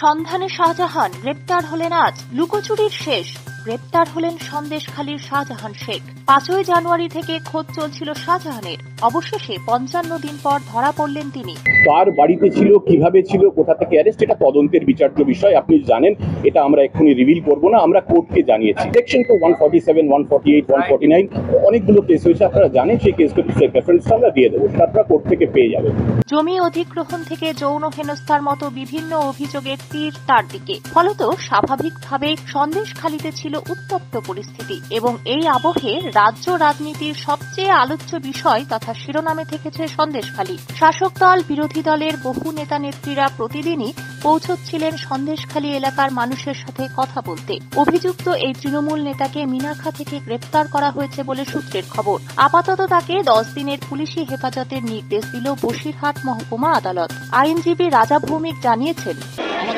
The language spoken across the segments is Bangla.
সন্ধানে শাহজাহান গ্রেপ্তার হলেন আজ। লুকোচুরির শেষ, গ্রেপ্তার হলেন সন্দেশখালীর শাহজাহান শেখ। 5 জানুয়ারি থেকে খোঁজ চলছিল শাহজাহানের। অবশেষে 55 দিন পর ধরা পড়লেন তিনি। কার বাড়িতে ছিল, কিভাবে ছিল, কোথা থেকে অ্যারেস্ট, এটা তদন্তের বিচার্য বিষয়। আপনি জানেন, এটা আমরা এক্ষুনি রিভিল করব না। আমরা কোর্টকে জানিয়েছি। সেকশন তো 147, 148, 149 অনেকগুলো কেস হয়েছে, আপনারা জানেন। সেই কেসগুলোর রেফারেন্সটা আমরা দিয়ে দেবো, আপনারা কোর্ট থেকে পেয়ে যাবেন। জমি অধিগ্রহণ থেকে যৌন হেনস্থার মতো বিভিন্ন অভিযোগের তীর তার দিকে। ফলত স্বাভাবিকভাবে সন্দেশখালীতে ছিল উত্তপ্ত পরিস্থিতি এবং এই আবহে রাজ্য রাজনীতির সবচেয়ে আলোচ্য বিষয় তথা শিরোনামে থেকেছে সন্দেশখালী। শাসক দল, বিরোধী দলের বহু নেতা নেত্রীরা প্রতিদিনই পৌঁছচ্ছিলেন সন্দেশখালী এলাকার মানুষের সাথে কথা বলতে। অভিযুক্ত এই তৃণমূল নেতাকে মিনাখা থেকে গ্রেপ্তার করা হয়েছে বলে সূত্রের খবর। আপাতত তাকে 10 দিনের পুলিশি হেফাজতের নির্দেশ দিল বসিরহাট মহকুমা আদালত। আইনজীবী রাজা ভৌমিক জানিয়েছেন,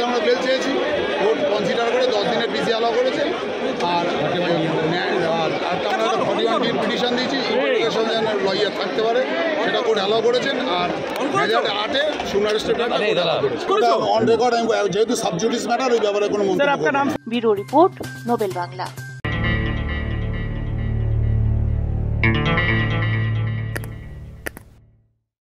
আমরা বেল চেয়েছি, কোর্ট কনসিডার করে 10 দিনের পিসি অ্যালাউ করেছে। আর আমরা 41 পিটিশন দিয়েছি, ইনভেস্টিগেশন যেন লয়ার থাকতে পারে সেটা কোর্ট অ্যালাউ করেছেন। আর 2008-এ সুনারেস্টেড অন রেকর্ড, যেহেতু সাবজুডিস ম্যাটার, ওই ব্যাপারে কোনো মন্তব্য। Bureau report, Nobel Bangla.